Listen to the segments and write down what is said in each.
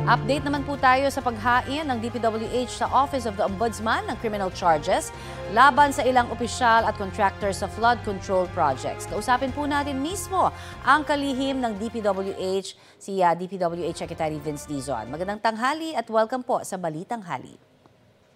Update naman po tayo sa paghain ng DPWH sa Office of the Ombudsman ng criminal charges laban sa ilang opisyal at contractor sa flood control projects. Kausapin po natin mismo ang kalihim ng DPWH, si DPWH Secretary Vince Dizon. Magandang tanghali at welcome po sa Balitang Hali.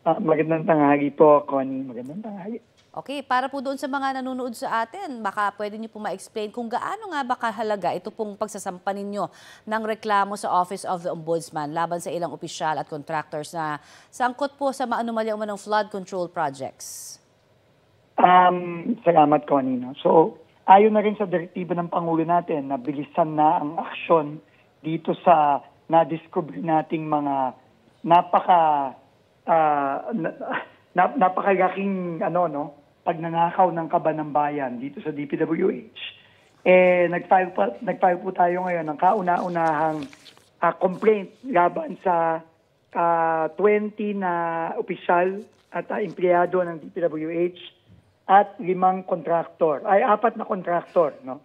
Magandang tanghali po, Connie. Magandang tanghali. Okay, para po doon sa mga nanonood sa atin, baka pwede niyo po ma-explain kung gaano nga ba kahalaga ito pong pagsasampa ninyo ng reklamo sa Office of the Ombudsman laban sa ilang opisyal at contractors na sangkot po sa maanumalyang ng flood control projects. Salamat, Connie. No? So, ayon na rin sa direktiba ng Pangulo natin na bilisan na ang aksyon dito sa na-discover nating mga napakalaking pagnanakaw ng kaban ng bayan dito sa DPWH. Nag-file po tayo ngayon ng kauna-unahang complaint laban sa 20 na opisyal at empleyado ng DPWH at 4 na kontraktor. No?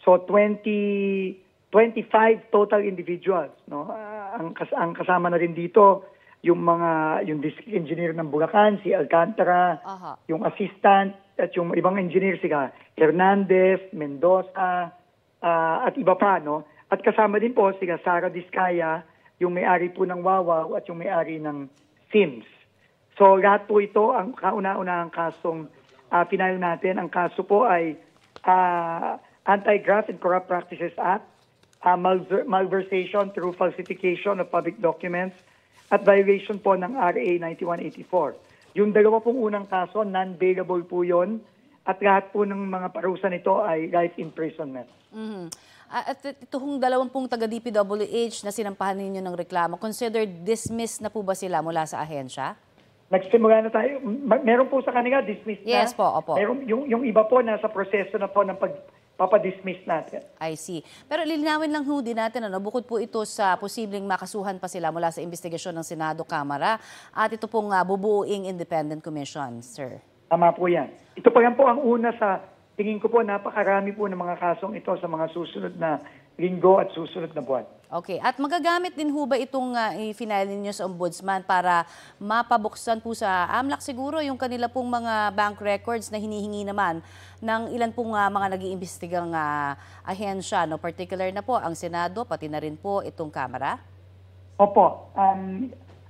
So 25 total individuals. No? Ang kasama na rin dito yung district engineer ng Bulacan, si Alcantara, yung assistant at yung ibang engineer sila, Hernandez, Mendoza, at iba pa, no? At kasama din po sila Sara Diskaya, yung may-ari po ng Wawaw at yung may-ari ng Sims. So lahat po ito ang kauna-unahang kasong final natin. Ang kaso po ay Anti-Graft and Corrupt Practices Act, malversation through falsification of public documents, at violation po ng RA 9184. Yung dalawa pong unang kaso, non-bailable po yun. At lahat po ng mga parusa nito ay life imprisonment. At itong 20 taga-DPWH na sinampahan ninyo ng reklamo, considered dismissed na po ba sila mula sa ahensya? Nagsimula na tayo. Meron po sa kanila, dismissed na. Yes po, opo. Meron, yung iba po, nasa proseso na po ng papadismiss natin. I see. Pero lilinawin lang din natin, bukod po ito sa posibleng makasuhan pa sila mula sa investigasyon ng Senado, Kamara, at ito pong bubuuing independent commission, sir. Tama po yan. Ito pa yan po ang una sa, tingin ko po, napakarami po ng mga kasong ito sa mga susunod na linggo at susunod na buwan. Okay. At magagamit din ho ba itong i-file ninyo sa Ombudsman para mapabuksan po sa AMLAC siguro yung kanila pong mga bank records na hinihingi naman ng ilan pong mga nag-iimbestigang ahensya, no? Particular na po ang Senado, pati na rin po itong Kamara? Opo.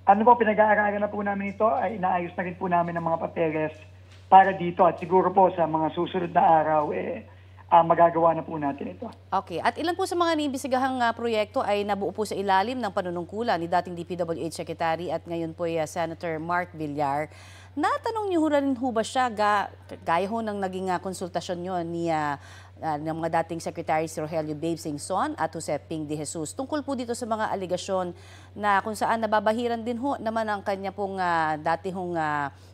Pinag-aaralan na po namin ito, ay inaayos na rin po namin ang mga papeles para dito at siguro po sa mga susunod na araw, magagawa na po natin ito. Okay. At ilan po sa mga niimbestigahang proyekto ay nabuo po sa ilalim ng panunungkulan ni dating DPWH Secretary at ngayon po Senator Mark Villar. Natanong niyo rin ho ba siya, gaya ho ng naging konsultasyon nyo ng mga dating Secretary si Rogelio Babe Singson at Jose Ping de Jesus tungkol po dito sa mga aligasyon na kung saan nababahiran din ho naman ang kanya pong dati hong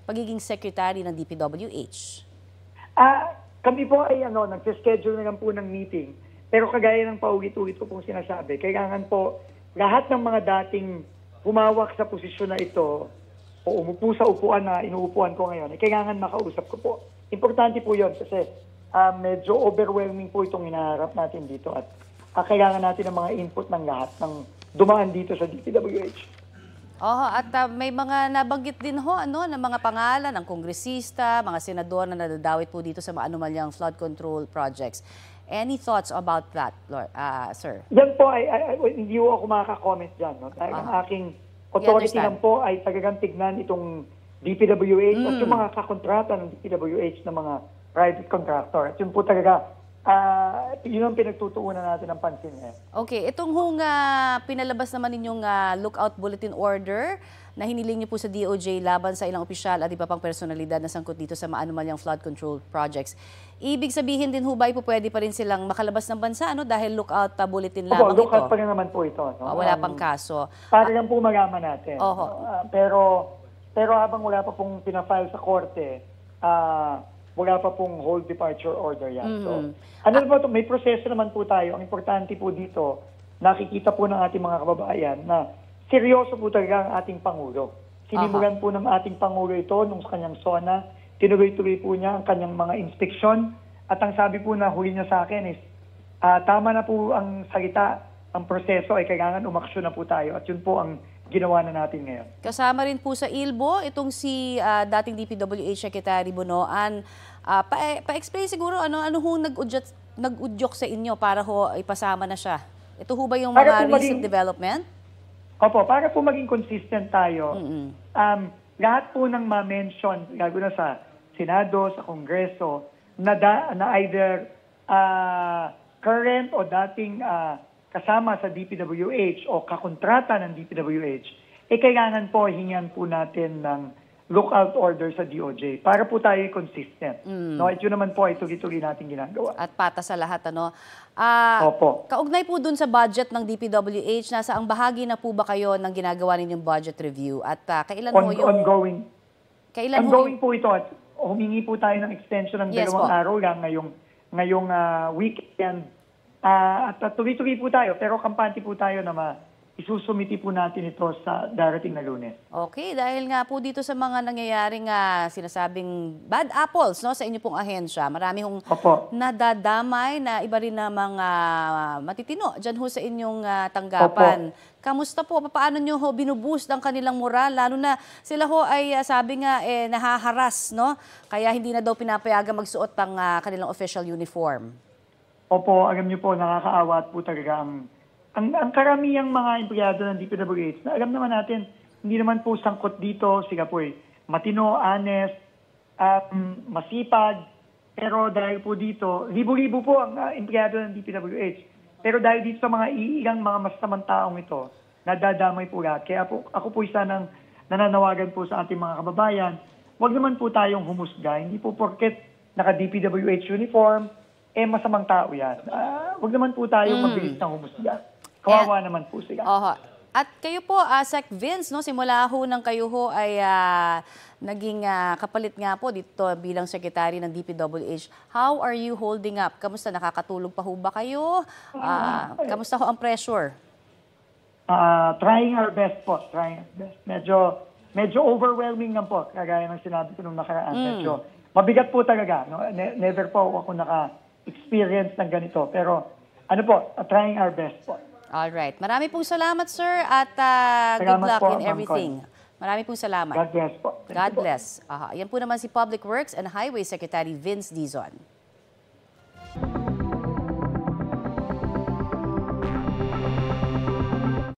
pagiging Secretary ng DPWH? Kami po ay nag-schedule na lang po ng meeting. Pero kagaya ng paulit-ulit ko pong sinasabi, kailangan po lahat ng mga dating humawak sa posisyon na ito o umupo sa upuan na inuupuan ko ngayon, kailangan makausap ko po. Importante po yun kasi medyo overwhelming po itong hinaharap natin dito at kailangan natin ng mga input ng lahat ng dumaan dito sa DPWH. At may mga nabanggit din ho ng mga pangalan ng kongresista, mga senador na nadadawit po dito sa maanumalyang flood control projects. Any thoughts about that, Lord, sir? Yan po ay hindi ako makaka-comment dyan. No? Dahil ang aking authority lang po ay talagang tignan itong DPWH at yung mga kakontrata ng DPWH na mga private contractor. At yun po talaga, yun ang pinagtutuunan natin ng pansin. Okay, itong pinalabas naman ninyong lookout bulletin order na hiniling niyo po sa DOJ laban sa ilang opisyal at iba pang personalidad na sangkot dito sa maanumalyang flood control projects. Ibig sabihin din ho ba pwede pa rin silang makalabas ng bansa dahil lookout bulletin lamang ito? Lookout pa rin naman po ito. No? Wala pang kaso. Para lang po malaman natin. Pero habang wala pa pong pinafile sa korte, wala pa pong whole departure order yan. So, may proseso naman po tayo. Ang importante po dito, nakikita po ng ating mga kababayan na seryoso po talaga ang ating Pangulo. Sinimulan po ng ating Pangulo ito nung sa kanyang SONA. Tinuloy-tuloy po niya ang kanyang mga inspeksyon. At ang sabi po na huli niya sa akin is, tama na po ang salita ang proseso ay kailangan umaksyon na po tayo at yun po ang ginawa na natin ngayon. Kasama rin po sa ILBO itong si dating DPWH Secretary Bunoan. Pa-explain siguro ano hong nag-udyok sa inyo para ho ipasama na siya. Ito ho ba yung mga recent development? Opo, para po maging consistent tayo, lahat po ng ma-mention, gago na sa Senado, sa Kongreso, na either current o dating kasama sa DPWH o kakontrata ng DPWH, kailangan po hingan po natin ng lookout order sa DOJ para po tayo consistent. No, ito naman po ay tuloy-tuloy natin ginagawa. At pata sa lahat, ano? Opo. Kaugnay po dun sa budget ng DPWH, nasa ang bahagi na po ba kayo ng ginagawa ninyong budget review? At kailan ho yung... Ongoing po ito at humingi po tayo ng extension ng 2 araw lang ngayong weekend. At tuloy-tuloy po tayo, pero kampante po tayo na isusumiti po natin ito sa darating na Lunes. Okay, dahil nga po dito sa mga nangyayaring sinasabing bad apples, no, sa inyo pong ahensya, marami hong nadadamay na iba rin na mga matitino dyan ho sa inyong tanggapan. Opo. Kamusta po? Paano nyo ho binuboost ang kanilang moral? Lalo na sila ho ay sabi nga nahaharas, no? Kaya hindi na daw pinapayagan magsuot ng kanilang official uniform. Opo, alam niyo po, nakakaawa at po talaga ang karamihang mga empleyado ng DPWH na alam naman natin, hindi naman po sangkot dito, sila po matino, honest, masipag, pero dahil po dito, libo-libo po ang empleyado ng DPWH. Pero dahil dito sa mga iilang mga masamang taong ito, nadadamay po lahat. Kaya po, ako po isa ng nananawagan po sa ating mga kababayan, huwag naman po tayong humusga. Hindi po porket naka-DPWH uniform, masamang tao yan. Huwag naman po tayong mabilis ng humusga. Kawawa naman po sila. At kayo po, Sec Vince, no, simula ho nang kayo ho ay naging kapalit nga po dito bilang Secretary ng DPWH. How are you holding up? Kamusta? Nakakatulog pa ho ba kayo? Kamusta ho ang pressure? Trying our best po. Trying our best. Medyo overwhelming lang po, kagaya ng sinabi ko nung nakaraan. Medyo mabigat po talaga. No? Never po ako naka-experience ng ganito. Pero trying our best po. Alright. Marami pong salamat, sir, at good luck in everything. Marami pong salamat. God bless po. God bless. Yan po naman si Public Works and Highway Secretary Vince Dizon.